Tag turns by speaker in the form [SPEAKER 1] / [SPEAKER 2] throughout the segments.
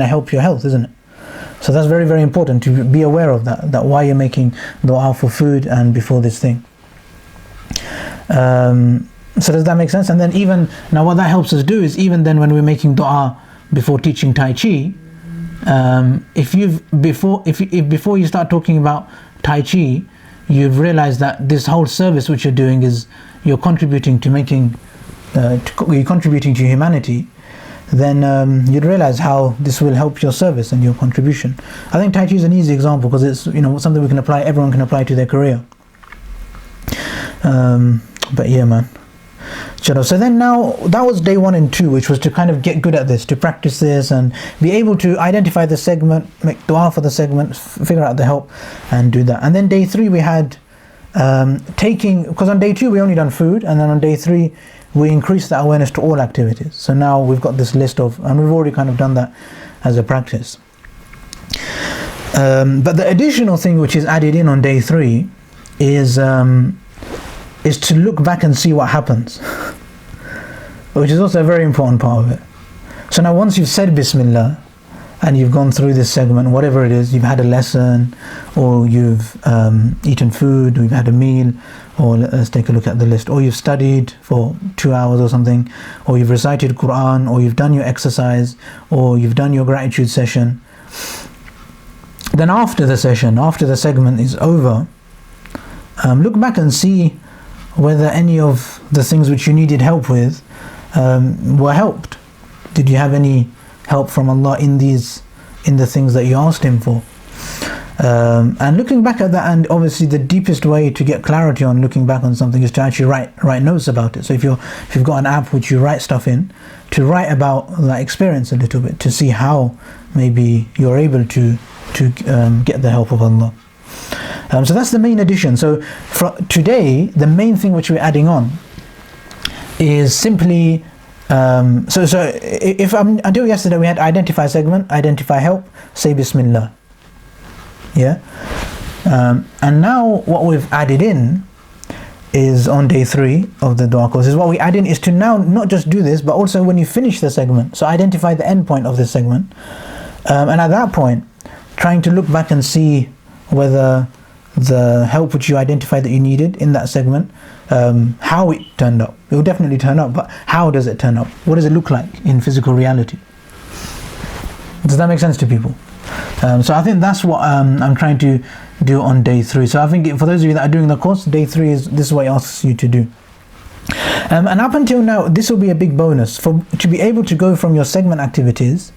[SPEAKER 1] help your health, isn't it? So that's very, very important to be aware of that why you're making dua for food and before this thing. So does that make sense? And then even now, what that helps us do is, even then when we're making dua before teaching Tai Chi, if before you start talking about Tai Chi, you've realized that this whole service which you're doing is you're contributing to making, you're contributing to humanity, then you'd realize how this will help your service and your contribution. I think Tai Chi is an easy example because it's, you know, something we can apply, everyone can apply to their career. But yeah, man. So then now, that was day 1 and 2, which was to kind of get good at this, to practice this and be able to identify the segment, make dua for the segment, figure out the help and do that. And then day 3 we had because on day 2 we only done food, and then on day 3 we increased that awareness to all activities. So now we've got this list of, and we've already kind of done that as a practice. But the additional thing which is added in on day 3 is to look back and see what happens, which is also a very important part of it. So now once you've said Bismillah and you've gone through this segment, whatever it is, you've had a lesson, or you've eaten food, or you've had a meal, or let's take a look at the list, or you've studied for 2 hours or something, or you've recited Quran, or you've done your exercise, or you've done your gratitude session, then after the session, after the segment is over, look back and see whether any of the things which you needed help with were helped. Did you have any help from Allah in the things that you asked Him for? And looking back at that, and obviously the deepest way to get clarity on looking back on something is to actually write notes about it. So if you've got an app which you write stuff in, to write about that experience a little bit, to see how maybe you're able to get the help of Allah. So that's the main addition. So for today, the main thing which we're adding on is simply until yesterday we had identify segment, identify help, say Bismillah. Yeah. And now what we've added in is on day 3 of the dua course, is what we add in is to now not just do this, but also when you finish the segment, so identify the end point of this segment, and at that point trying to look back and see whether the help which you identified that you needed in that segment, how it turned up. It will definitely turn up, but how does it turn up? What does it look like in physical reality? Does that make sense to people? So I think that's what I'm trying to do on day 3. So I think for those of you that are doing the course, day 3 this is what it asks you to do. And up until now, this will be a big bonus to be able to go from your segment activities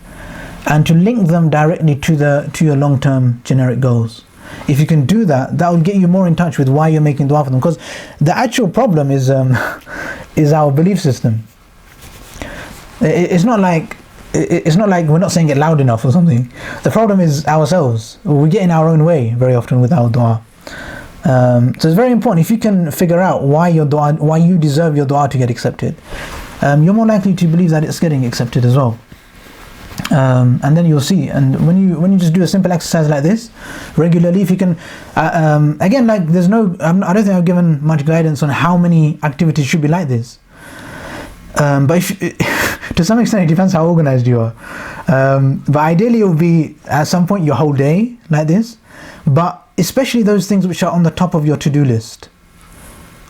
[SPEAKER 1] and to link them directly to your long-term generic goals. If you can do that, that will get you more in touch with why you're making dua for them. Because the actual problem is our belief system. It's not like we're not saying it loud enough or something. The problem is ourselves. We get in our own way very often with our dua. So it's very important, if you can figure out why you deserve your dua to get accepted, you're more likely to believe that it's getting accepted as well. And then you'll see. And when you just do a simple exercise like this regularly, if you can, again, like I don't think I've given much guidance on how many activities should be like this. But to some extent it depends how organized you are. But ideally it will be at some point your whole day like this. But especially those things which are on the top of your to-do list.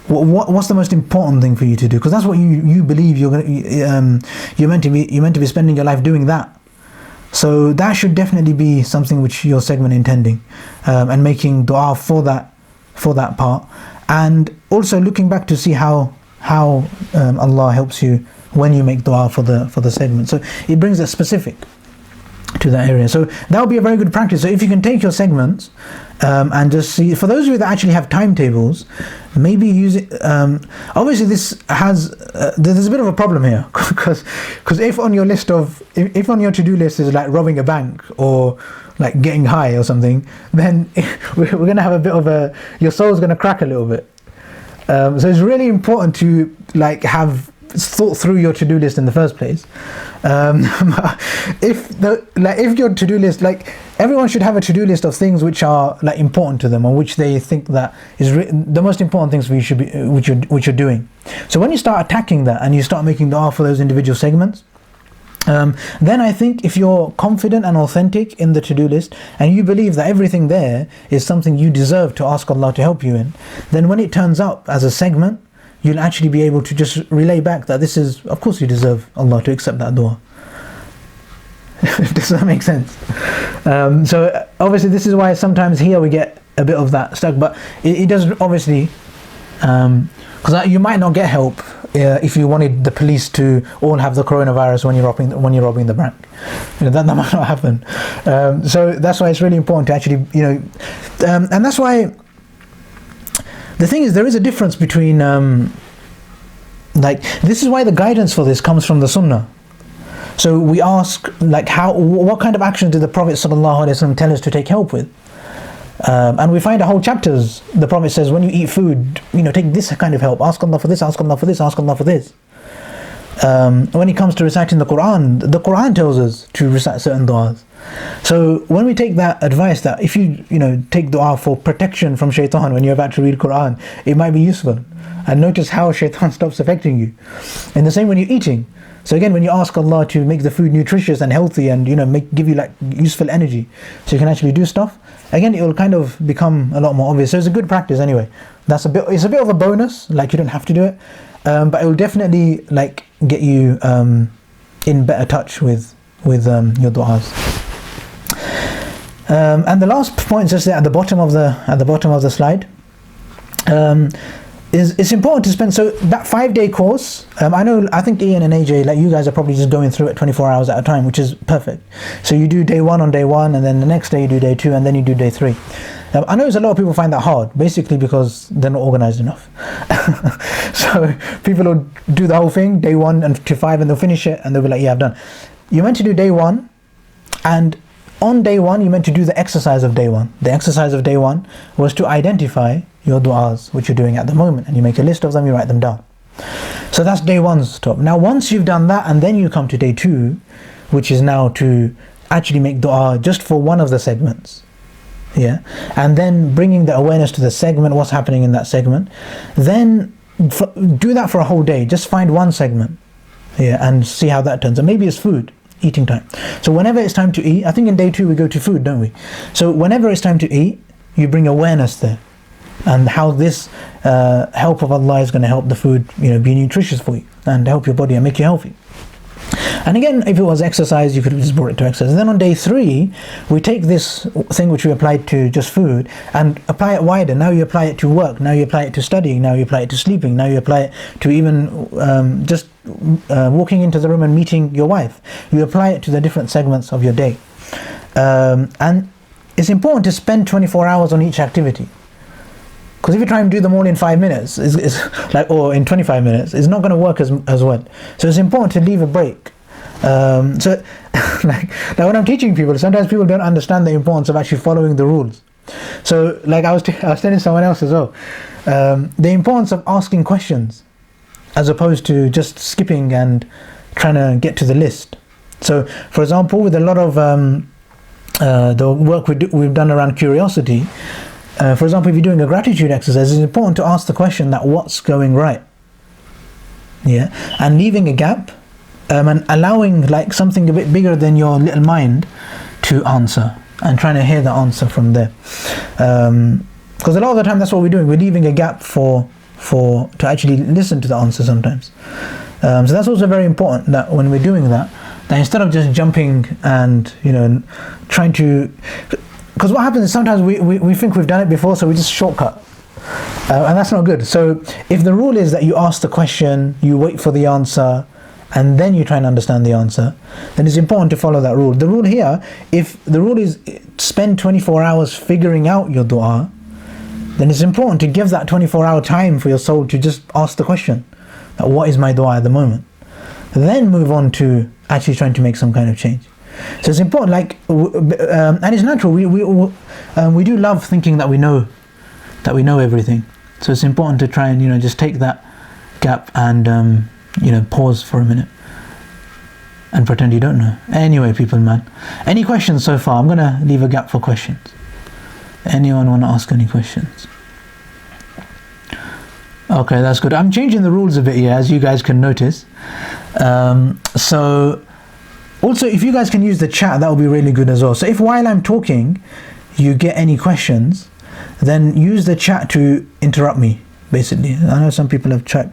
[SPEAKER 1] What's the most important thing for you to do? Because that's what you believe you're meant to be spending your life doing that. So that should definitely be something which your segment intending, and making dua for that part, and also looking back to see how Allah helps you when you make dua for the segment. So it brings us specific to that area. So that would be a very good practice. So if you can take your segments and just see, for those of you that actually have timetables, maybe use it. Obviously this has there's a bit of a problem here, because if on your list of if on your to-do list is like robbing a bank or like getting high or something, then we're going to have a bit of your soul's going to crack a little bit. So it's really important to like have thought through your to-do list in the first place. If your to-do list, like everyone should have a to-do list of things which are like important to them, or which they think that is the most important things for you should be which you're doing. So when you start attacking that and you start making dua for those individual segments, Then I think if you're confident and authentic in the to-do list, and you believe that everything there is something you deserve to ask Allah to help you in, then when it turns up as a segment, you'll actually be able to just relay back that this is, of course you deserve Allah to accept that dua. Does that make sense? So obviously this is why sometimes here we get a bit of that stuck, but it does obviously, because you might not get help if you wanted the police to all have the coronavirus when you're robbing the bank. That might not happen. So that's why it's really important to actually, and that's why the thing is, there is a difference between this is why the guidance for this comes from the Sunnah. So we ask, what kind of actions did the Prophet ﷺ tell us to take help with? And we find whole chapters, the Prophet says, when you eat food, take this kind of help. Ask Allah for this, ask Allah for this, ask Allah for this. When it comes to reciting the Quran tells us to recite certain du'as. So when we take that advice that if you take du'a for protection from shaitan when you're about to read Quran, it might be useful. And notice how shaitan stops affecting you. And the same when you're eating. So again, when you ask Allah to make the food nutritious and healthy and give you useful energy, so you can actually do stuff, again it will kind of become a lot more obvious. So it's a good practice anyway. It's a bit of a bonus, you don't have to do it, but it will definitely get you in better touch with your du'as. And the last point, just there at the bottom of the slide, is it's important to spend, so that 5-day course, I think Ian and AJ, you guys are probably just going through it 24 hours at a time, which is perfect. So you do day 1 on day 1, and then the next day you do day 2, and then you do day 3. I know a lot of people find that hard, basically because they're not organized enough. So people will do the whole thing, day 1 and to 5, and they'll finish it, and they'll be like, yeah, I've done. You're meant to do day 1, and on day 1 you're meant to do the exercise of day 1. The exercise of day 1 was to identify your du'as, which you're doing at the moment, and you make a list of them, you write them down. So that's day 1's stop. Now once you've done that, and then you come to day 2, which is now to actually make du'a just for one of the segments, and then bringing the awareness to the segment, what's happening in that segment. Then do that for a whole day. Just find one segment, and see how that turns. And maybe it's food, eating time. So whenever it's time to eat, I think in day 2 we go to food, don't we? So whenever it's time to eat, you bring awareness there, and how this help of Allah is going to help the food be nutritious for you and help your body and make you healthy. And again, if it was exercise, you could have just brought it to exercise. And then on day 3, we take this thing which we applied to just food and apply it wider. Now you apply it to work, now you apply it to studying, now you apply it to sleeping, now you apply it to even just walking into the room and meeting your wife. You apply it to the different segments of your day. And it's important to spend 24 hours on each activity. Because if you try and do them all in 5 minutes, or in 25 minutes, it's not going to work as well. So it's important to leave a break. So when I'm teaching people, sometimes people don't understand the importance of actually following the rules. So I was telling someone else as well, the importance of asking questions as opposed to just skipping and trying to get to the list. So for example, with a lot of the work we've done around curiosity, for example, if you're doing a gratitude exercise, it's important to ask the question that what's going right, and leaving a gap, and allowing something a bit bigger than your little mind to answer, and trying to hear the answer from there. Because a lot of the time that's what we're doing, we're leaving a gap to actually listen to the answer sometimes. So that's also very important, that when we're doing that instead of just jumping and trying to, because what happens is sometimes we think we've done it before, so we just shortcut, and that's not good. So if the rule is that you ask the question, you wait for the answer, and then you try and understand the answer, then it's important to follow that rule. The rule here, if the rule is spend 24 hours figuring out your du'a, then it's important to give that 24-hour time for your soul to just ask the question, what is my du'a at the moment? Then move on to actually trying to make some kind of change. So it's important, and it's natural. We do love thinking that we know everything. So it's important to try and just take that gap and pause for a minute and pretend you don't know. Anyway, people, man, any questions so far? I'm gonna leave a gap for questions. Anyone want to ask any questions? Okay, that's good. I'm changing the rules a bit here, as you guys can notice. So Also, if you guys can use the chat, that would be really good as well. So if while I'm talking, you get any questions, then use the chat to interrupt me, basically. I know some people have chat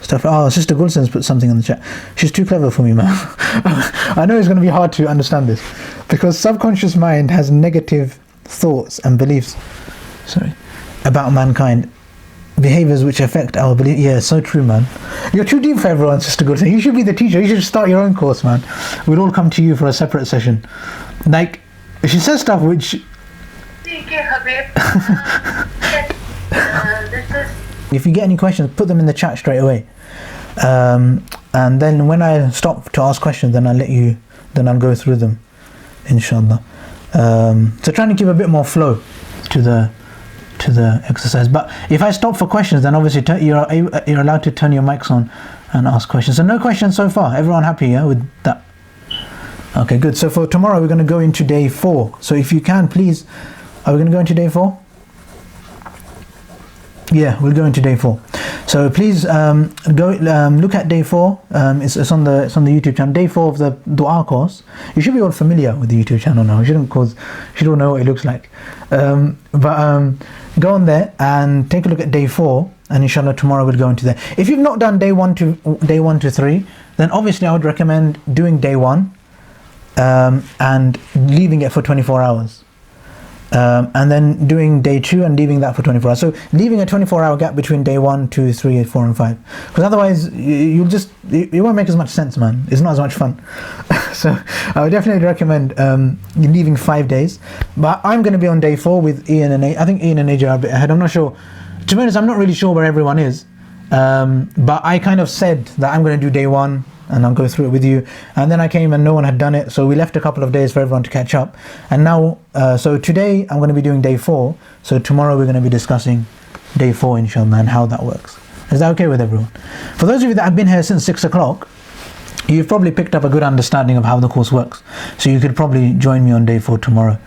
[SPEAKER 1] stuff. Oh, Sister Gulsen's put something in the chat. She's too clever for me, man. I know it's going to be hard to understand this, because subconscious mind has negative thoughts and beliefs, about mankind, behaviors which affect our belief. Yeah, so true, man. You're too deep for everyone, Sister Gulsen. You should be the teacher. You should start your own course, man. We'll all come to you for a separate session. Like, she says stuff which... If you get any questions, put them in the chat straight away. And then when I stop to ask questions, then I'll go through them, inshallah. So trying to give a bit more flow to the exercise. But if I stop for questions, then obviously you're allowed to turn your mics on and ask questions. So no questions so far. Everyone happy, yeah, with that? Okay, good. So for tomorrow, we're going to go into day 4. So if you can, please, are we going to go into day 4? Yeah, we'll go into day 4. So please go look at day 4. It's on the YouTube channel. Day 4 of the Dua course. You should be all familiar with the YouTube channel now. You should all know what it looks like. But go on there and take a look at day 4, and inshallah tomorrow we'll go into there. If you've not done day 1 to 3, then obviously I would recommend doing day 1 and leaving it for 24 hours. And then doing day 2 and leaving that for 24 hours. So leaving a 24-hour gap between day 1, 2, 3, 4 and 5. Because otherwise it won't make as much sense, man. It's not as much fun. So I would definitely recommend leaving 5 days. But I'm going to be on day 4 with Ian and AJ. I think Ian and AJ are a bit ahead. I'm not sure. To be honest, I'm not really sure where everyone is. But I kind of said that I'm going to do day 1 and I'll go through it with you. And then I came and no one had done it, so we left a couple of days for everyone to catch up. And now, so today I'm going to be doing day 4. So tomorrow we're going to be discussing day 4, inshallah, and how that works. Is that okay with everyone? For those of you that have been here since 6 o'clock, you've probably picked up a good understanding of how the course works. So you could probably join me on day 4 tomorrow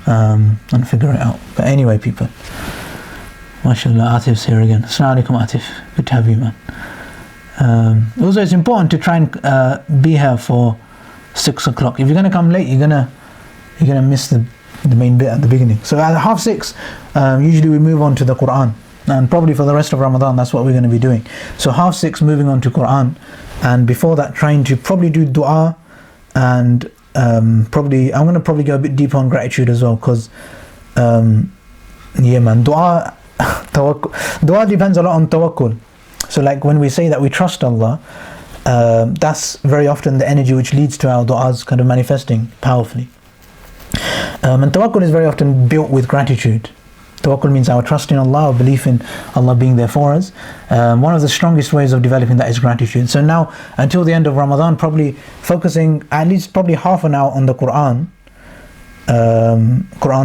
[SPEAKER 1] and figure it out. But anyway, people, mashallah, Atif's here again. Assalamu alaikum, Atif. Good to have you, man. Also, it's important to try and be here for 6 o'clock. If you're going to come late, you're gonna miss the main bit at the beginning. So at 6:30, usually we move on to the Quran, and probably for the rest of Ramadan, that's what we're going to be doing. So 6:30 moving on to Quran, and before that trying to probably do dua, and I'm going to go a bit deeper on gratitude as well, because yeah, man, dua depends a lot on tawakkul. So like when we say that we trust Allah, that's very often the energy which leads to our du'as kind of manifesting powerfully. And tawakkul is very often built with gratitude. Tawakkul means our trust in Allah, our belief in Allah being there for us. One of the strongest ways of developing that is gratitude. So now, until the end of Ramadan, probably focusing at least probably half an hour on the Quran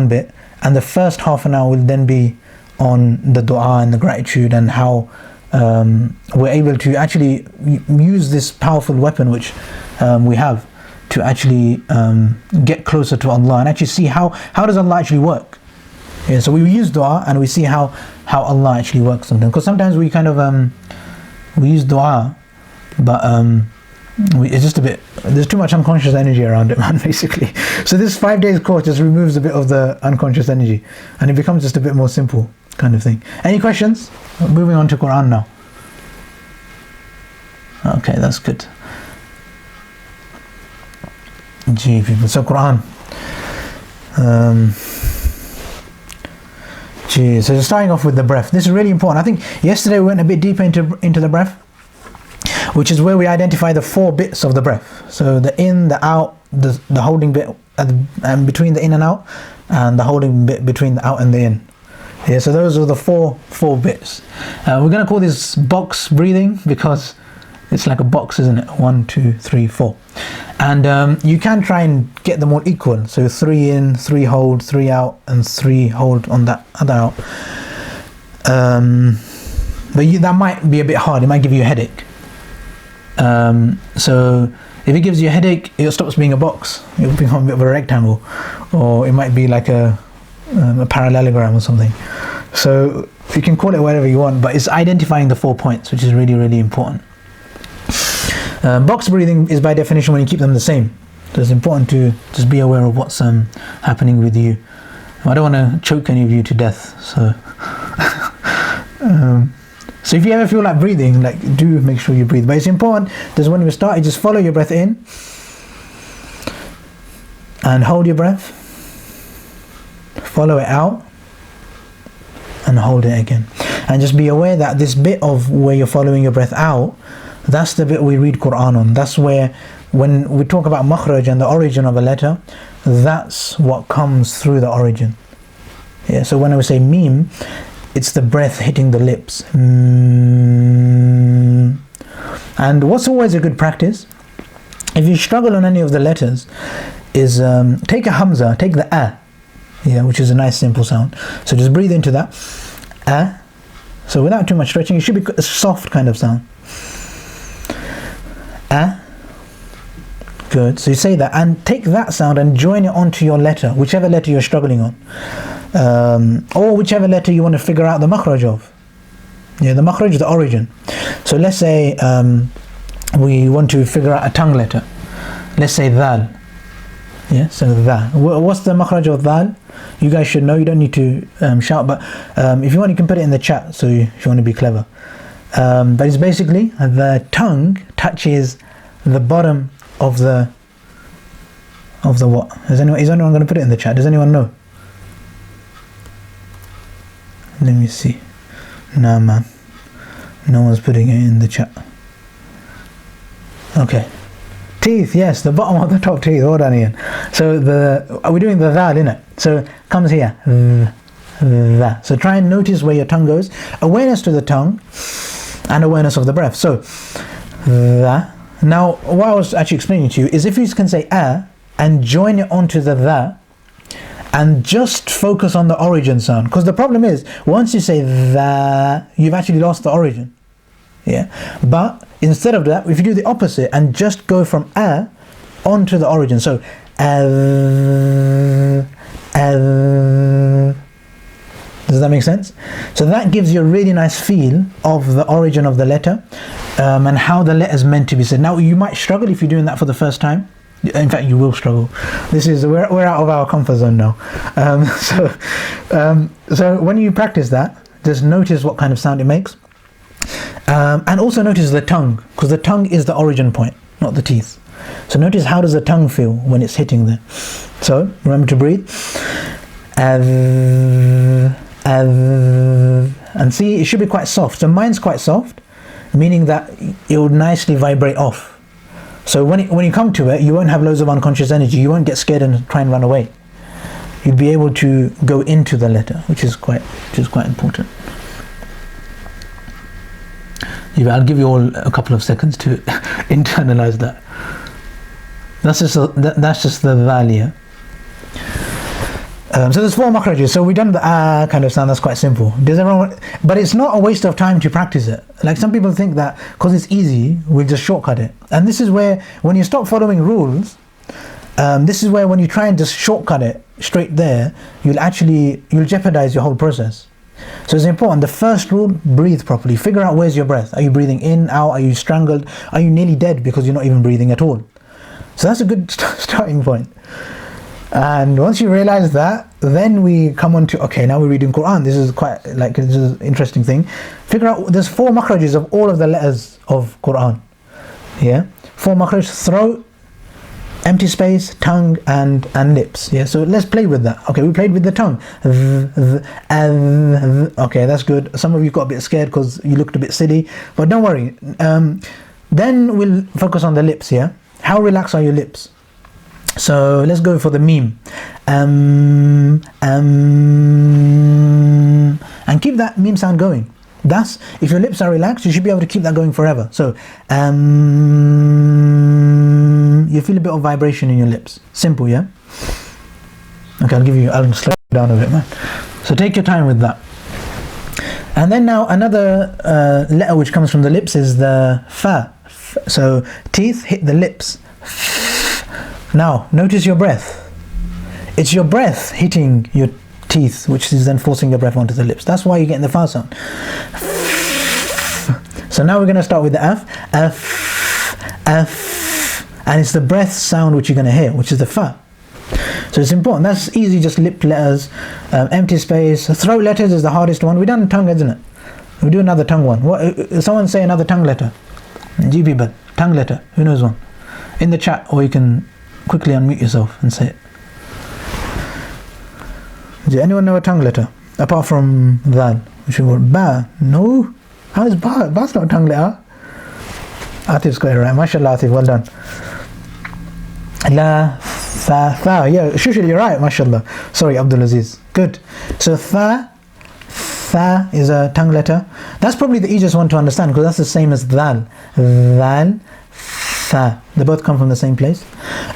[SPEAKER 1] bit, and the first half an hour will then be on the dua and the gratitude, and how we're able to actually use this powerful weapon which we have to actually get closer to Allah, and actually see how does Allah actually work. Yeah, so we use dua and we see how Allah actually works sometimes, because sometimes we kind of we use dua, but it's just a bit, there's too much unconscious energy around it, man, basically. So this 5 days course just removes a bit of the unconscious energy, and it becomes just a bit more simple kind of thing. Any questions? Moving on to Quran now. Okay, that's good. Gee, people. So Quran. So starting off with the breath. This is really important. I think yesterday we went a bit deeper into the breath, which is where we identify the 4 bits of the breath. So the in, the out, the holding bit and between the in and out, and the holding bit between the out and the in. Yeah, so those are the four bits. We're going to call this box breathing because it's like a box, isn't it? 1, 2, 3, 4. And you can try and get them all equal. So 3 in, 3 hold, 3 out, and 3 hold on that other out. But that might be a bit hard. It might give you a headache. So if it gives you a headache, it stops being a box. It will become a bit of a rectangle, or it might be like a parallelogram or something. So you can call it whatever you want, but it's identifying the 4 points, which is really, really important. Box breathing is by definition when you keep them the same. So it's important to just be aware of what's happening with you. I don't want to choke any of you to death, so so if you ever feel like breathing, like, do make sure you breathe. But it's important that when we start, you just follow your breath in and hold your breath, follow it out and hold it again. And just be aware that this bit of where you're following your breath out, that's the bit we read Quran on. That's where, when we talk about makhraj and the origin of a letter, that's what comes through the origin. Yeah, so when we say meme, it's the breath hitting the lips. And what's always a good practice, if you struggle on any of the letters, is take a hamza, take the a, yeah, which is a nice simple sound. So just breathe into that, a. So without too much stretching, it should be a soft kind of sound. A. Good. So you say that and take that sound and join it onto your letter, whichever letter you're struggling on, or whichever letter you want to figure out the makhraj of. Yeah, the makhraj is the origin. So let's say we want to figure out a tongue letter. Let's say dhal. Yeah, so dha. What's the makhraj of dhal? You guys should know. You don't need to shout, but if you want, you can put it in the chat. So if you want to be clever, but it's basically the tongue touches the bottom of the what? Is anyone going to put it in the chat? Does anyone know? Let me see. No, man. No one's putting it in the chat. Okay. Teeth, yes, the bottom of the top teeth. Hold on, Ian. So we're doing the dhal, innit? So it comes here. That. So try and notice where your tongue goes. Awareness to the tongue and awareness of the breath. So that. Now, what I was actually explaining to you is if you can say a and join it onto the that and just focus on the origin sound. Because the problem is, once you say that, you've actually lost the origin. Yeah. But instead of that, if you do the opposite and just go from a onto the origin. So, does that make sense? So that gives you a really nice feel of the origin of the letter and how the letter is meant to be said. Now, you might struggle if you're doing that for the first time. In fact, you will struggle. We're out of our comfort zone now. So when you practice that, just notice what kind of sound it makes. And also notice the tongue, because the tongue is the origin point, not the teeth. So notice how does the tongue feel when it's hitting there. So remember to breathe. And see, it should be quite soft. So mine's quite soft, meaning that it will nicely vibrate off. So when you come to it, you won't have loads of unconscious energy. You won't get scared and try and run away. You'll be able to go into the letter, which is quite important. I'll give you all a couple of seconds to internalize that. That's just the dhalia. So there's 4 makhrajas. So we've done the kind of sound. That's quite simple. But it's not a waste of time to practice it. Like some people think that because it's easy, we'll just shortcut it. And this is where, when you stop following rules, this is where when you try and just shortcut it straight there, you'll jeopardize your whole process. So it's important. The first rule, breathe properly. Figure out where's your breath. Are you breathing in, out? Are you strangled? Are you nearly dead because you're not even breathing at all? So that's a good starting point. And once you realize that, then we come on to, okay, now we're reading Quran. This is an interesting thing. Figure out, there's 4 makhrajas of all of the letters of Quran. Yeah? 4 makhraj: throat, empty space, tongue, and lips. Yeah, so let's play with that. Okay, we played with the tongue. Okay, that's good. Some of you got a bit scared because you looked a bit silly, but don't worry. Then we'll focus on the lips. Yeah, how relaxed are your lips? So let's go for the meme. And keep that meme sound going. That's, if your lips are relaxed, you should be able to keep that going forever. So you feel a bit of vibration in your lips. Simple, yeah? Okay, I'll slow down a bit, man. So take your time with that. And then now another letter which comes from the lips is the fa. So teeth hit the lips. Now notice your breath. It's your breath hitting your teeth, which is then forcing your breath onto the lips. That's why you're getting the fa sound. So now we're going to start with the f. and it's the breath sound which you're going to hear, which is the fa. So it's important. That's easy, just lip letters, empty space. Throat letters is the hardest one. We done tongue, isn't it? We do another tongue one. What? Someone say another tongue letter. GB, but tongue letter. Who knows one? In the chat, or you can quickly unmute yourself and say it. Does anyone know a tongue letter apart from that? Which we call ba? No. How is ba? Ba's not a tongue letter. Atif's got it right. MashaAllah, Atif, well done. La, tha. Yeah, Shushil, you're right. MashaAllah. Sorry, Abdul Aziz. Good. So tha is a tongue letter. That's probably the easiest one to understand because that's the same as dhal. Dhal, tha. They both come from the same place.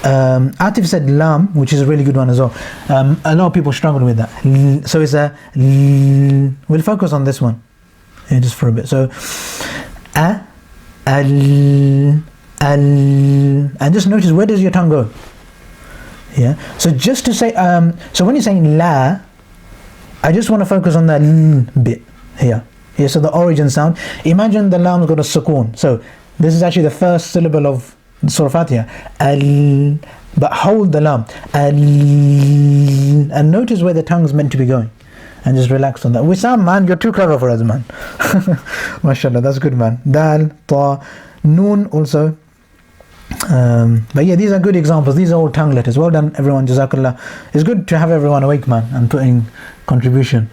[SPEAKER 1] Atif said lam, which is a really good one as well. A lot of people struggle with that. So it's a we'll focus on this one just for a bit. So a, al, and just notice, where does your tongue go? Yeah. So just to say, so when you're saying la, I just want to focus on that l bit here. Yeah. So the origin sound. Imagine the lam's got a sukoon. So this is actually the first syllable of Surah Fatiha. Al, but hold the lam. Al, and notice where the tongue's meant to be going. And just relax on that. Wissam, man, you're too clever for us, man. MashaAllah, that's good, man. Dal, ta, noon also. But yeah, these are good examples. These are all tongue letters. Well done, everyone. Jazakallah. It's good to have everyone awake, man, and putting contribution.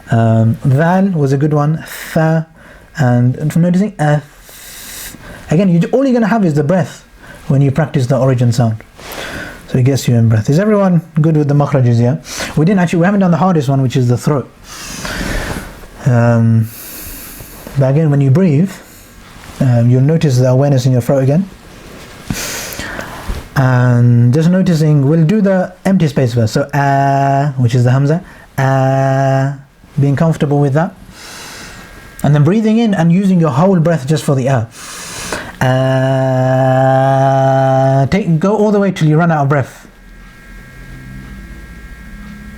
[SPEAKER 1] Val was a good one. Tha, and for noticing, again, all you're going to have is the breath when you practice the origin sound. So it gets you in breath. Is everyone good with the makhrajs? Yeah. We haven't done the hardest one, which is the throat. But again, when you breathe, you'll notice the awareness in your throat again. And just noticing, we'll do the empty space first. So which is the hamza. Being comfortable with that. And then breathing in and using your whole breath just for the go all the way till you run out of breath.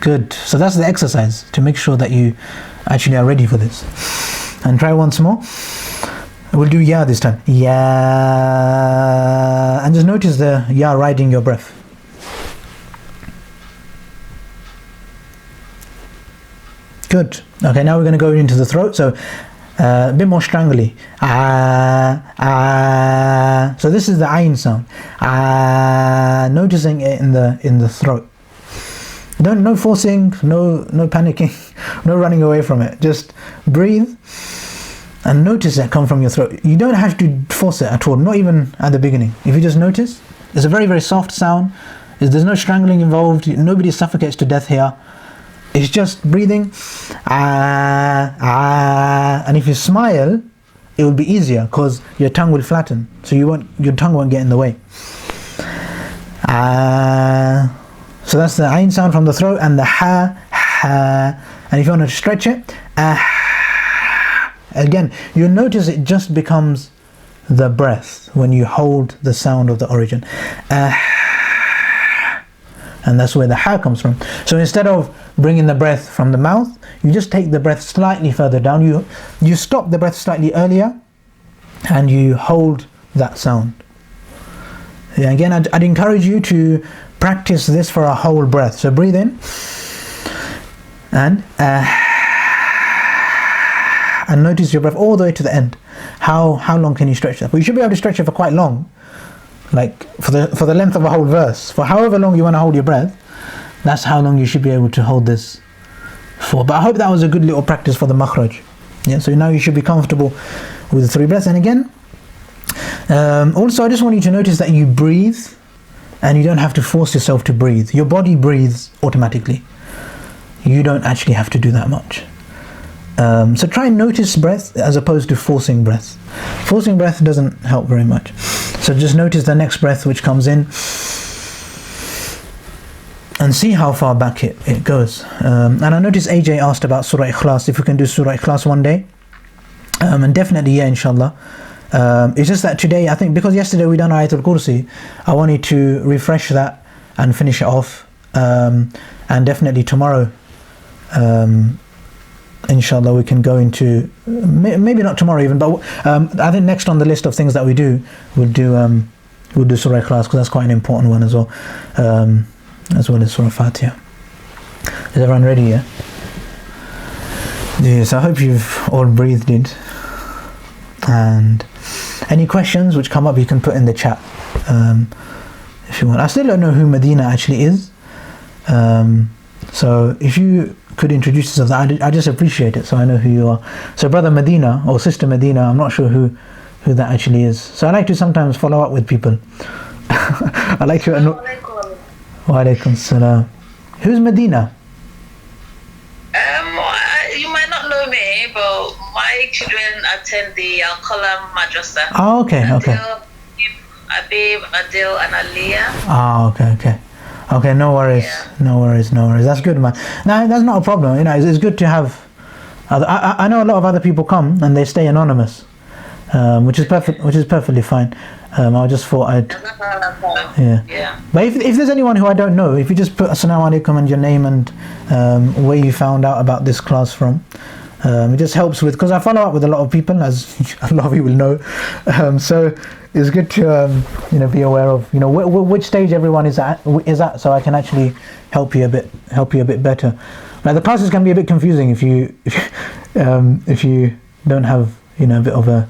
[SPEAKER 1] Good. So that's the exercise to make sure that you actually are ready for this. And try once more. We'll do ya this time. Ya. And just notice the ya riding your breath. Good. Okay, now we're going to go into the throat. So a bit more strangly. So this is the ayn sound. Noticing it in the throat. No forcing, no panicking, no running away from it. Just breathe and notice it come from your throat. You don't have to force it at all, not even at the beginning. If you just notice, it's a very, very soft sound. There's no strangling involved. Nobody suffocates to death here. It's just breathing. And if you smile, it will be easier because your tongue will flatten. So your tongue won't get in the way. So that's the ayn sound from the throat, and the ha. And if you want to stretch it, again, you'll notice it just becomes the breath when you hold the sound of the origin. And that's where the ha comes from. So instead of bringing the breath from the mouth, you just take the breath slightly further down. You stop the breath slightly earlier, and you hold that sound. Yeah, again, I'd encourage you to practice this for a whole breath. So breathe in, and notice your breath all the way to the end. How long can you stretch that? Well, you should be able to stretch it for quite long. Like for the length of a whole verse, for however long you want to hold your breath, that's how long you should be able to hold this for. But I hope that was a good little practice for the makhraj. Yeah, so now you should be comfortable with the 3 breaths. And again, also I just want you to notice that you breathe and you don't have to force yourself to breathe. Your body breathes automatically. You don't actually have to do that much. So try and notice breath as opposed to forcing breath. Forcing breath doesn't help very much. So just notice the next breath which comes in and see how far back it goes. And I noticed AJ asked about Surah Ikhlas, if we can do Surah Ikhlas one day. And definitely, yeah, inshallah. It's just that today, I think because yesterday we done Ayatul Kursi, I wanted to refresh that and finish it off. And definitely tomorrow, inshallah, we can go into, maybe not tomorrow even, but I think next on the list of things that we'll do we'll do Surah Ikhlas because that's quite an important one as well as Surah Fatiha. Is everyone ready? Yeah. Yes, I hope you've all breathed in. And any questions which come up, you can put in the chat if you want. I still don't know who Medina actually is. So if you could introduce yourself, I just appreciate it, so I know who you are. So brother Medina or sister Medina, I'm not sure who that actually is. So I like to sometimes follow up with people. I like to. Wa alaikum salam. Who's Medina?
[SPEAKER 2] You might not know me, but my children attend the Al-Qalam Madrasa.
[SPEAKER 1] Oh, okay.
[SPEAKER 2] Abib, Adil, and Aliyah.
[SPEAKER 1] Ah, okay. No worries. That's good, man. No, that's not a problem. You know, it's good to have. I know a lot of other people come and they stay anonymous, which is perfectly fine. I just thought I'd. Yeah. But if there's anyone who I don't know, if you just put Assalamu alaikum and your name and where you found out about this class from, it just helps with, because I follow up with a lot of people, as a lot of you will know. So it's good to be aware of which stage everyone is at, so I can actually help you a bit better. Now the classes can be a bit confusing if you don't have a bit of a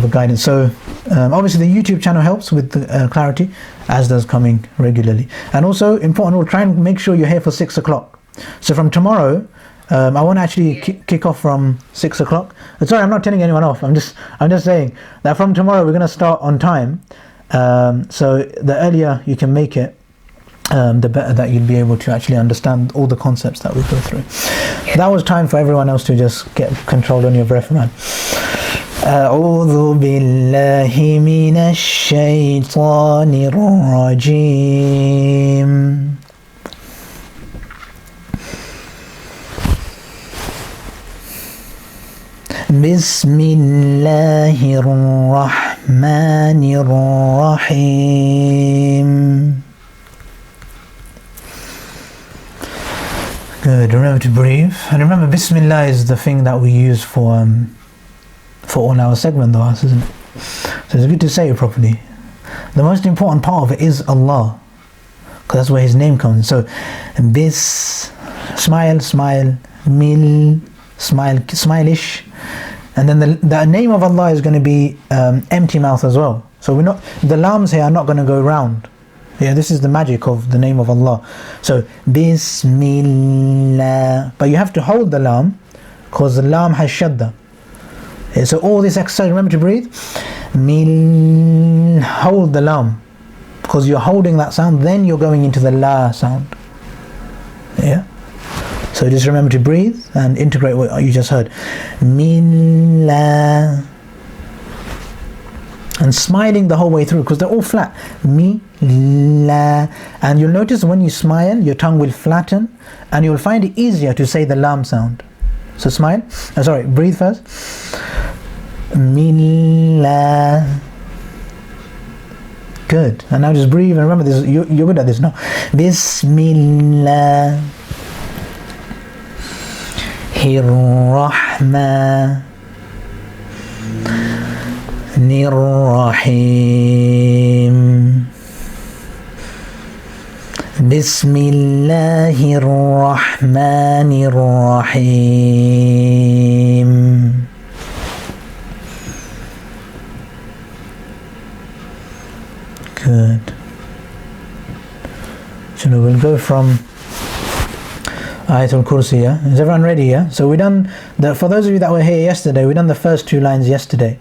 [SPEAKER 1] guidance. So obviously the YouTube channel helps with the clarity, as does coming regularly. And also important, we'll try and make sure you're here for 6 o'clock. So from tomorrow, I want to actually kick off from 6 o'clock. Sorry, I'm not telling anyone off. I'm just saying that from tomorrow we're going to start on time. So the earlier you can make it, the better that you'll be able to actually understand all the concepts that we go through. That was time for everyone else to just get control on your breath, man. أعوذ بالله من الشيطان الرجيم. بسم الله الرحمن الرحيم. Good. Remember to breathe, and remember Bismillah is the thing that we use for all our segment du'as, isn't it? So it's good to say it properly. The most important part of it is Allah, because that's where His name comes. So smile, mil, smile-ish, and then the name of Allah is going to be empty mouth as well. So the lams here are not going to go round. Yeah, this is the magic of the name of Allah. So Bismillah, but you have to hold the lam because the lam has shadda. Yeah, so all this exercise, remember to breathe. Mil, hold the lam, because you're holding that sound, then you're going into the la sound. Yeah. So just remember to breathe and integrate what you just heard. Mila. And smiling the whole way through, because they're all flat. Mila. And you'll notice when you smile, your tongue will flatten, and you'll find it easier to say the lam sound. So smile. Breathe first. Mila. Good. And now just breathe, and remember this. You're good at this now. Bismillah. Rahman Rahim. Bismillahir Rahmanir Rahim. Good. So we'll go from Ayatul Kursi, yeah? Is everyone ready, yeah? So we done, for those of you that were here yesterday, we done the first 2 lines yesterday.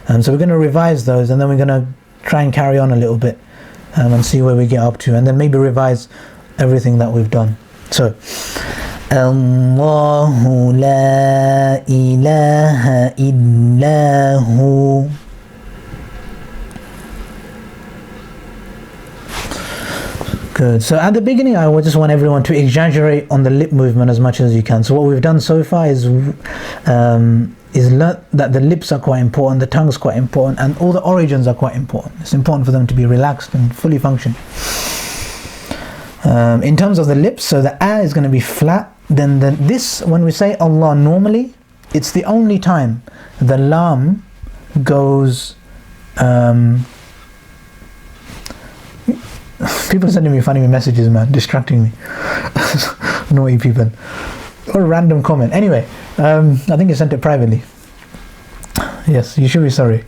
[SPEAKER 1] So we're going to revise those, and then we're going to try and carry on a little bit and see where we get up to, and then maybe revise everything that we've done. So, Allahu la ilaha illahu. Good. So at the beginning, I just want everyone to exaggerate on the lip movement as much as you can. So what we've done so far is learn that the lips are quite important, the tongue is quite important, and all the origins are quite important. It's important for them to be relaxed and fully function. In terms of the lips, so the a is going to be flat. Then this, when we say Allah normally, it's the only time the lam goes People sending me funny messages, man, distracting me. Naughty people. Or a random comment. Anyway, I think you sent it privately. Yes, you should be sorry.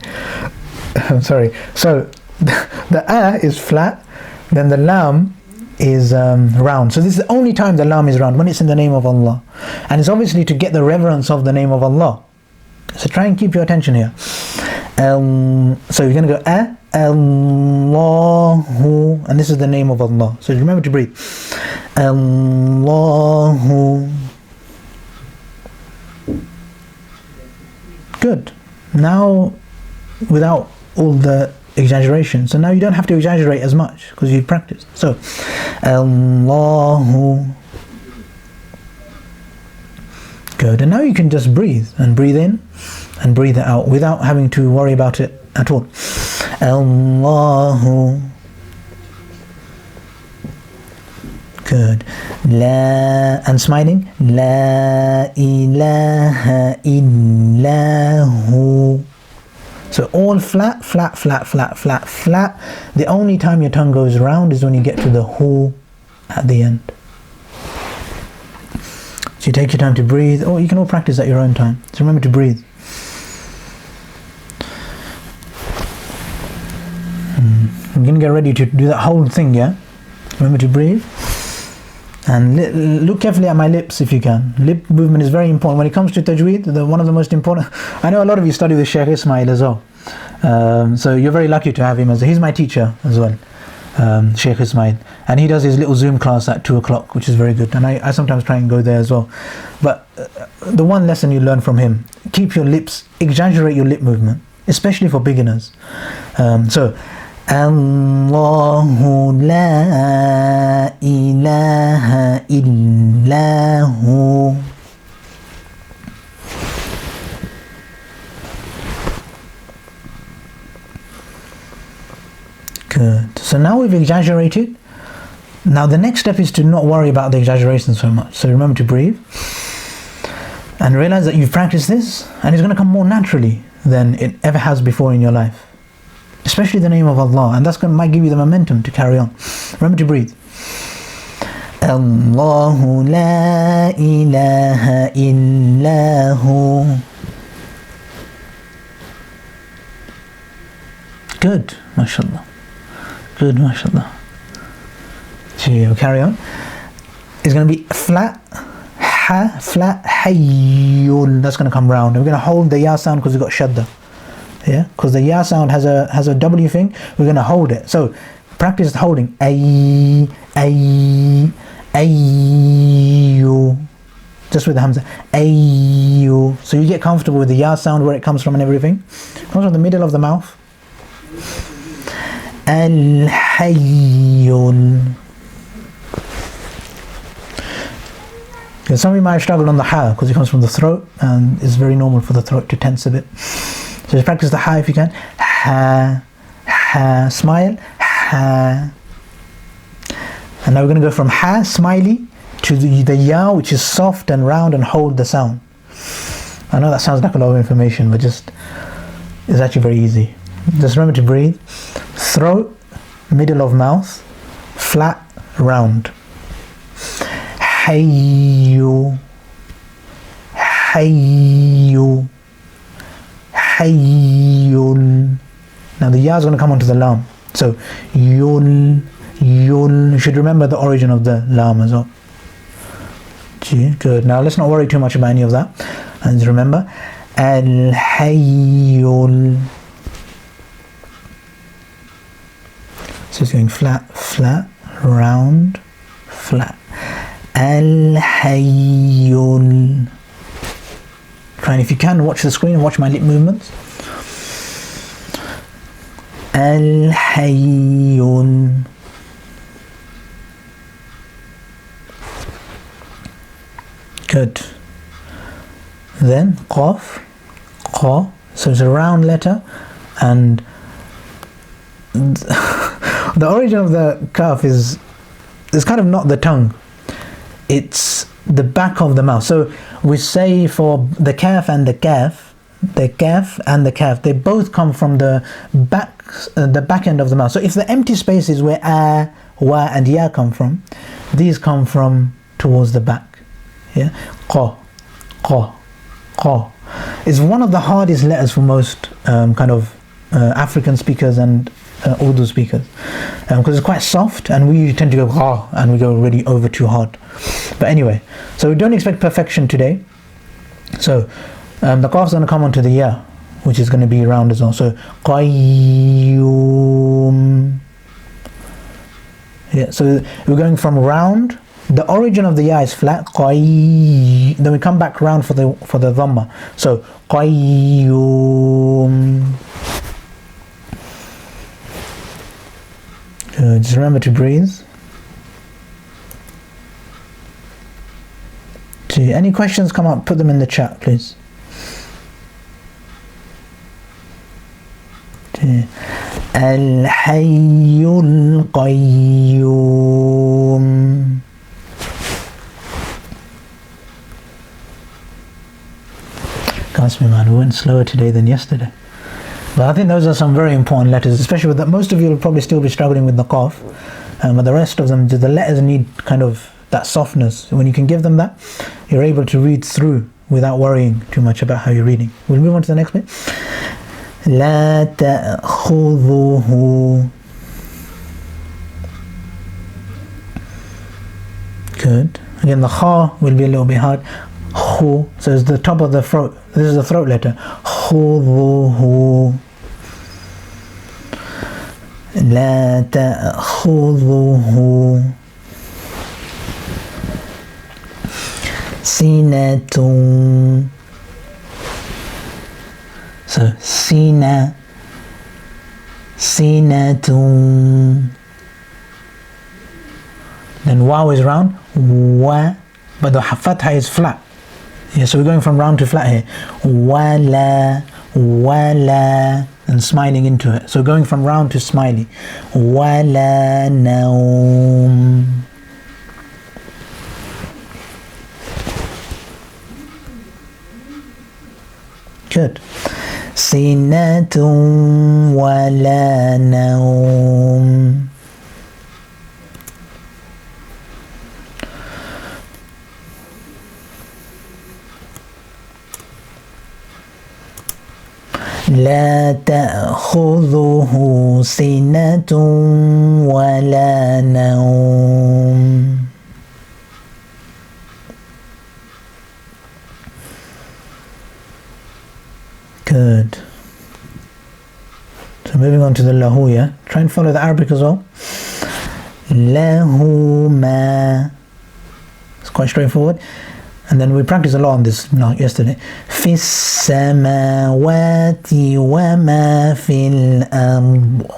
[SPEAKER 1] I'm sorry. So the a is flat, then the lam is round. So this is the only time the lam is round, when it's in the name of Allah. And it's obviously to get the reverence of the name of Allah. So try and keep your attention here. So you're going to go Allahu, and this is the name of Allah. So remember to breathe. Allahu. Good. Now, without all the exaggeration. So now you don't have to exaggerate as much because you've practiced. So Allahu. Good. And now you can just breathe, and breathe in and breathe it out without having to worry about it at all. Allahu. Good. La, and smiling. La ilaha illahu. So all flat, flat, flat, flat, flat, flat. The only time your tongue goes round is when you get to the hu at the end. So you take your time to breathe, or you can all practice at your own time. So remember to breathe. I'm going to get ready to do that whole thing, yeah? Remember to breathe. And look carefully at my lips if you can. Lip movement is very important. When it comes to tajweed, one of the most important... I know a lot of you study with Shaykh Ismail as well. So you're very lucky to have him. He's my teacher as well, Shaykh Ismail. And he does his little Zoom class at 2 o'clock, which is very good. And I sometimes try and go there as well. But the one lesson you learn from him, keep your lips, exaggerate your lip movement, especially for beginners. So... Allahu la ilaha illahu. Good. So now we've exaggerated. Now the next step is to not worry about the exaggeration so much. So remember to breathe and realize that you've practiced this, and it's going to come more naturally than it ever has before in your life. Especially the name of Allah, and that's might give you the momentum to carry on. Remember to breathe. Allahu la ilaha illahu. Good, mashallah. Good, mashallah. So you'll carry on. It's going to be flat, ha, flat, hayyul. That's going to come round. We're going to hold the ya sound because we've got shadda. Yeah, because the ya sound has a W thing. We're going to hold it. So practice holding. Ayyu. Just with the hamza. Ayyu. So you get comfortable with the ya sound, where it comes from and everything. It comes from the middle of the mouth. Al-hayyul. Yeah, some of you might have struggled on the ha because it comes from the throat, and it's very normal for the throat to tense a bit. So just practice the ha if you can. Ha, ha, smile, ha. And now we're going to go from ha, smiley, to the ya, which is soft and round, and hold the sound. I know that sounds like a lot of information, but it's actually very easy. Just remember to breathe. Throat, middle of mouth, flat, round. Hayyu, hayyu. Hayyul. Now the ya is going to come onto the lam. So yul, yul. You should remember the origin of the lam as well. Good. Now let's not worry too much about any of that. And remember, al-hayyul. So it's going flat, flat, round, flat. Al-hayyul. Try, and if you can, watch the screen and watch my lip movements. Al-hayyun. Good. Then qaf, qa. So it's a round letter, and the origin of the kaf is kind of not the tongue. It's the back of the mouth. So we say for the kaf and the kaf, they both come from the back end of the mouth. So if the empty space is where wa and ya come from, these come from towards the back. Yeah, qa, qa, qa is one of the hardest letters for most kind of African speakers and Urdu speakers, because it's quite soft, and we tend to go qa, and we go really over too hard. But anyway, so we don't expect perfection today. So the qaf is going to come onto the ya, which is going to be round as well. So qayyum. Yeah, so we're going from round. The origin of the ya is flat. Then we come back round for the dhamma. So qayyum. Just remember to breathe. Any questions come up, put them in the chat, please. Al-Hayyul Qayyum. Gosh, man, we went slower today than yesterday. But I think those are some very important letters, especially with that. Most of you will probably still be struggling with the qaf, but the rest of them, the letters need kind of that softness. When you can give them that, you're able to read through without worrying too much about how you're reading. We'll move on to the next bit. لا تأخذه. Good. Again, the kha will be a little bit hard. Khu, so it's the top of the throat. This is the throat letter. خذوه. لا تأخذه سنة. So سنة. Then waw is round. Wa, but the fatha is flat. Yeah, so we're going from round to flat here. Wala, wala, and smiling into it. So going from round to smiley. Wala naum. Good. Sinatun wala naum. لا تأخذه سنة ولا نوم. Good. So moving on to the lahu, yeah? Try and follow the Arabic as well. Lahu ma. It's quite straightforward. And then we practiced a lot on this yesterday. في السماوات وما في الأرض.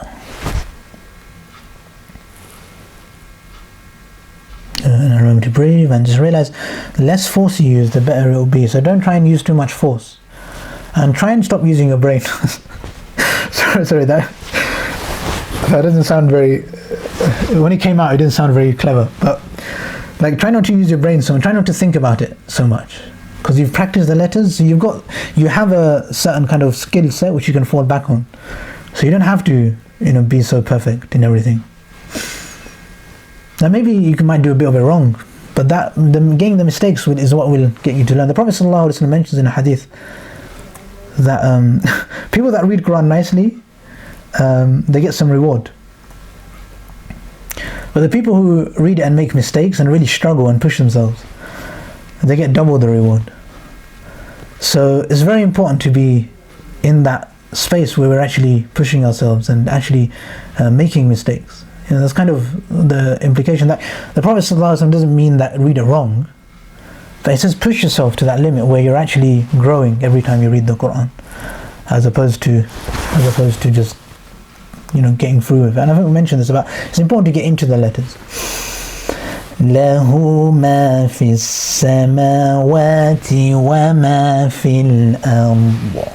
[SPEAKER 1] And remember to breathe and just realize the less force you use, the better it will be. So don't try and use too much force. And try and stop using your brain. sorry, that doesn't sound very... When it came out, it didn't sound very clever. But like, try not to use your brain so much. Try not to think about it so much, because you've practiced the letters. So you have a certain kind of skill set which you can fall back on. So you don't have to, be so perfect in everything. Now maybe you might do a bit of it wrong, but getting the mistakes is what will get you to learn. The Prophet ﷺ mentions in a hadith that people that read Quran nicely, they get some reward. But the people who read it and make mistakes and really struggle and push themselves, they get double the reward. So it's very important to be in that space where we're actually pushing ourselves and actually making mistakes. That's kind of the implication. That the Prophet ﷺ doesn't mean that read it wrong, but it says push yourself to that limit where you're actually growing every time you read the Quran, as opposed to just getting through with it. And I think we mentioned this it's important to get into the letters. له ما في السماوات وما في الأرض.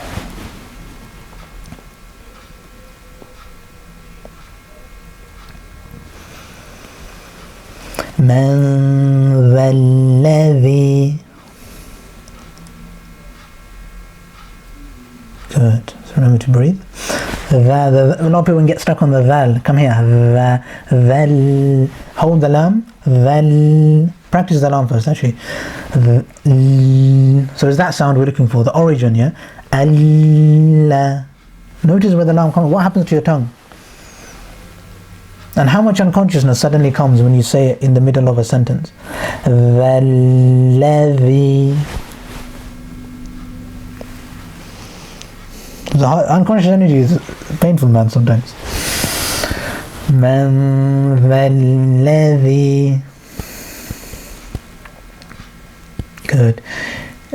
[SPEAKER 1] من ذا الذي. Good. So Remember to breathe. A lot of people get stuck on the val. Come here. Val. Hold the lam. Val. Practice the lam first, actually. So it's that sound we're looking for, the origin, yeah? Allah. Notice where the lam comes. What happens to your tongue? And how much unconsciousness suddenly comes when you say it in the middle of a sentence? Valladhi. The unconscious energy is painful, man, sometimes. Man valladhi. Good.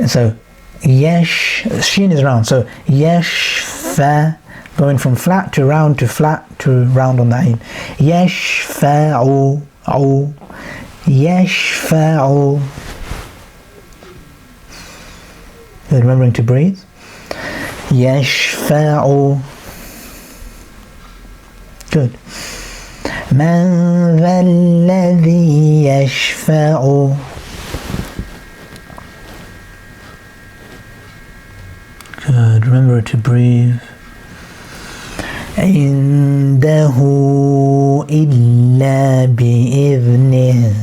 [SPEAKER 1] So, yesh, sheen is round. So, yashfa, going from flat to round to flat to round on the ain. Yashfa'u, au, yashfa'u. Good, remembering to breathe. Yashfa'u. Good. Man dhalladhi yashfa'u. Good. Remember to breathe. عِنْدَهُ إِلَّا بِإِذْنِهِ.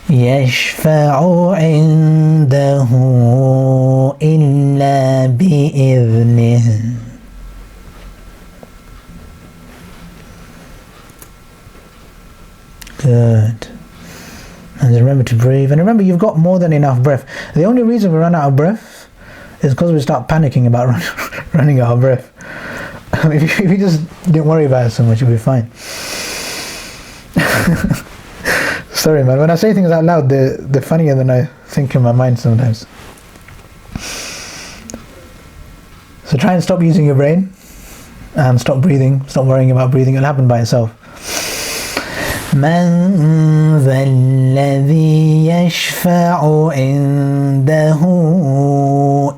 [SPEAKER 1] يَشْفَعُ عِنْدَهُ إِلَّا بِإِذْنِهِ. Good. And remember to breathe. And remember, you've got more than enough breath. The only reason we run out of breath is because we start panicking about running out of breath. If you just didn't worry about it so much, you'll be fine. Sorry, man. When I say things out loud, they're funnier than I think in my mind sometimes. So try and stop using your brain and stop breathing. Stop worrying about breathing. It'll happen by itself. من ذا الذي يشفع عنده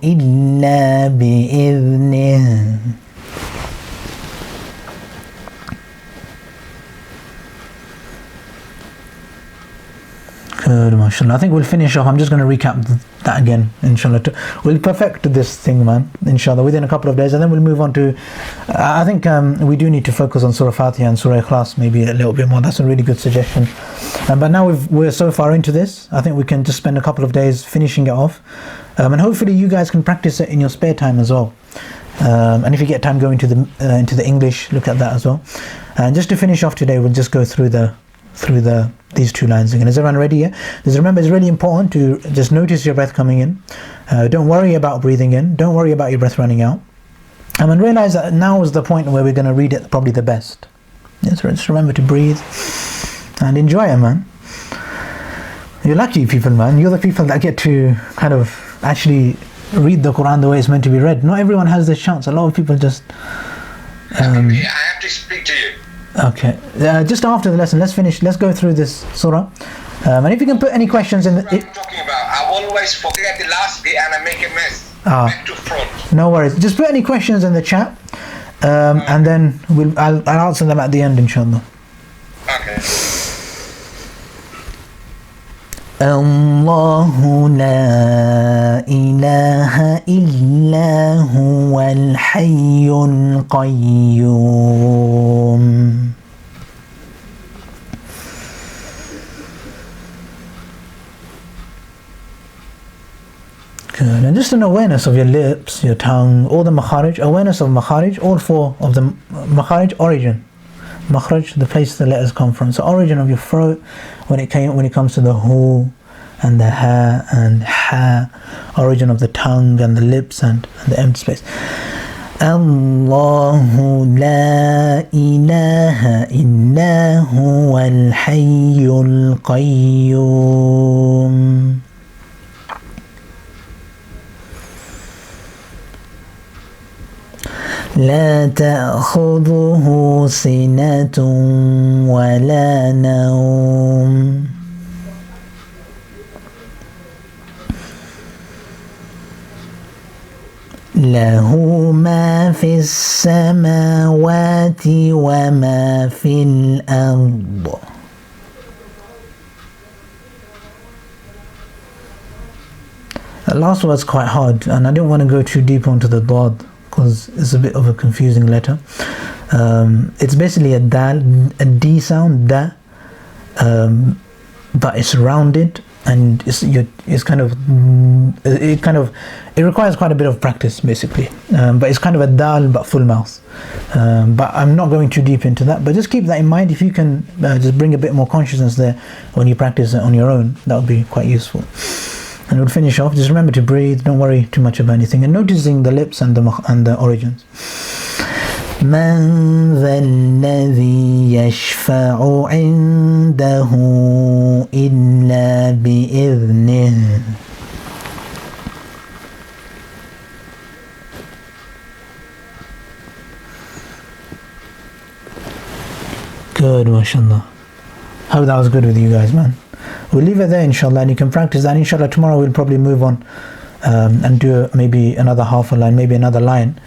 [SPEAKER 1] إلا بإذنه. Good, mashallah. I think we'll finish off. I'm just going to recap that again, inshallah. We'll perfect this thing, man, inshallah, within a couple of days, and then we'll move on to, I think we do need to focus on Surah Fatiha and Surah Ikhlas maybe a little bit more. That's a really good suggestion. But now we're so far into this, I think we can just spend a couple of days finishing it off. And hopefully you guys can practice it in your spare time as well. And if you get time, go into the English, look at that as well. And just to finish off today, we'll just go through these two lines again. Is everyone ready? Yeah. Just remember, it's really important to just notice your breath coming in. Don't worry about breathing in. Don't worry about your breath running out. And realize that now is the point where we're going to read it probably the best. Yeah, so just remember to breathe and enjoy it, man. You're lucky people, man. You're the people that get to kind of actually read the Quran the way it's meant to be read. Not everyone has this chance. A lot of people just.
[SPEAKER 3] I have to speak to you.
[SPEAKER 1] Okay, just after the lesson, let's go through this surah. And if you can put any questions in the...
[SPEAKER 3] What I'm talking about, I always forget the last bit and I make a mess. Back to front.
[SPEAKER 1] No worries. Just put any questions in the chat, and then I'll answer them at the end, inshallah.
[SPEAKER 3] Okay.
[SPEAKER 1] الله لا إله إلا هو الحي القيوم. Good. And just an awareness of your lips, your tongue, all the makharij, awareness of makharij, all four of the makharij, origin. Makhraj, the place the letters come from. So origin of your throat when it comes to the hu and the ha and ha, origin of the tongue and the lips and the empty space. Allahu la ilaha illa huwa al-hayyul qayyum. لا تأخذه سنة ولا نوم له ما في السماوات وما في الأرض The last word's quite hard, and I don't want to go too deep onto the dad because it's a bit of a confusing letter. It's basically a dal, a D sound, da, but it's rounded, and it requires quite a bit of practice basically. But it's kind of a dal but full mouth. But I'm not going too deep into that. But just keep that in mind. If you can just bring a bit more consciousness there when you practice it on your own, that would be quite useful. And we'll finish off. Just remember to breathe. Don't worry too much about anything, and noticing the lips and the origins. من ذا الذي يشفع عنده إلا بإذنه. Good, mashallah. Hope that was good with you guys, man. We'll leave it there, inshallah, and you can practice that. Inshallah, tomorrow we'll probably move on and do maybe another half a line, maybe another line,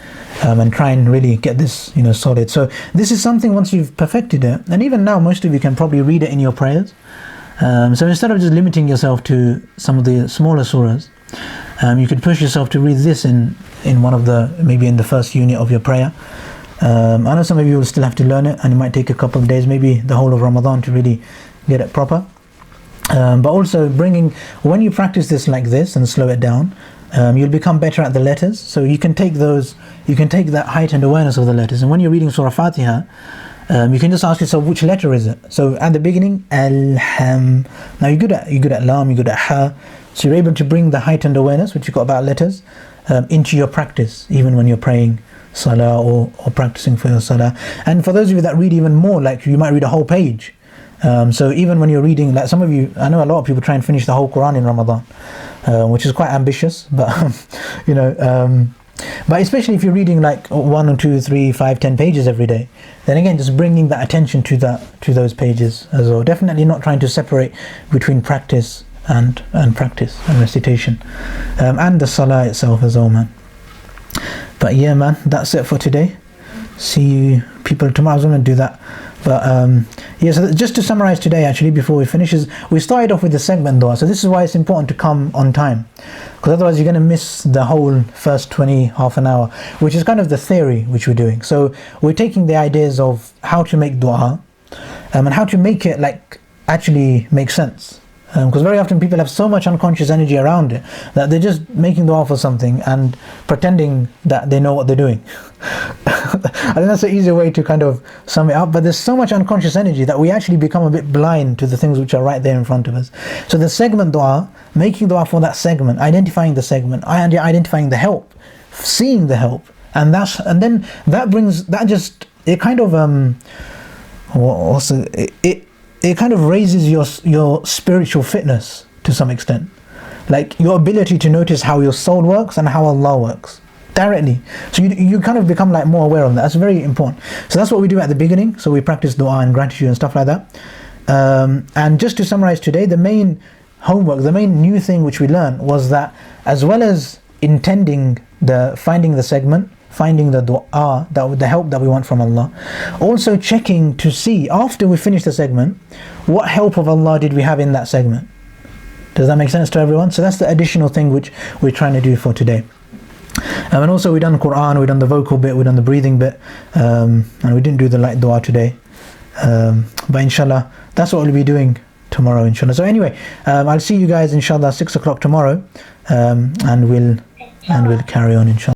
[SPEAKER 1] and try and really get this, solid. So this is something, once you've perfected it, and even now most of you can probably read it in your prayers. So instead of just limiting yourself to some of the smaller surahs, you could push yourself to read this in one of the, maybe in the first unit of your prayer. I know some of you will still have to learn it, and it might take a couple of days, maybe the whole of Ramadan, to really get it proper. But also when you practice this like this and slow it down, you'll become better at the letters. So you can take that heightened awareness of the letters, and when you're reading Surah Fatiha, you can just ask yourself, which letter is it? So at the beginning, Alham. Now you're good at Lam, you're good at Ha, so you're able to bring the heightened awareness which you've got about letters into your practice, even when you're praying Salah or practicing for your Salah. And for those of you that read even more, like you might read a whole page. So even when you're reading, like some of you, I know a lot of people try and finish the whole Quran in Ramadan, which is quite ambitious, but but especially if you're reading like 1 or 2, 3, 5, 10 pages every day, then again, just bringing that attention to those pages as well. Definitely not trying to separate between practice and practice and recitation, and the Salah itself as well, man. But yeah, man, that's it for today. See you people tomorrow. I was going to do that, but yeah, so just to summarize today, actually, before we finish, is we started off with the segment dua. So this is why it's important to come on time, because otherwise you're going to miss the whole first half an hour, which is kind of the theory which we're doing. So we're taking the ideas of how to make dua, and how to make it like actually make sense. Because very often people have so much unconscious energy around it that they're just making dua for something and pretending that they know what they're doing. I think that's an easier way to kind of sum it up, but there's so much unconscious energy that we actually become a bit blind to the things which are right there in front of us. So the segment dua, making dua for that segment, identifying the segment, identifying the help, seeing the help, and then it kind of it kind of raises your spiritual fitness to some extent, like your ability to notice how your soul works and how Allah works directly. So you kind of become like more aware of that. That's very important. So that's what we do at the beginning. So we practice dua and gratitude and stuff like that. And just to summarize today, the main homework, the main new thing which we learned was that, as well as finding the segment, finding the dua, the help that we want from Allah, also checking to see, after we finish the segment, what help of Allah did we have in that segment. Does that make sense to everyone? So that's the additional thing which we're trying to do for today. And also we've done Quran, we've done the vocal bit, we've done the breathing bit, and we didn't do the light dua today. But inshallah, that's what we'll be doing tomorrow, inshallah. So anyway, I'll see you guys inshallah 6 o'clock tomorrow, and we'll carry on inshallah.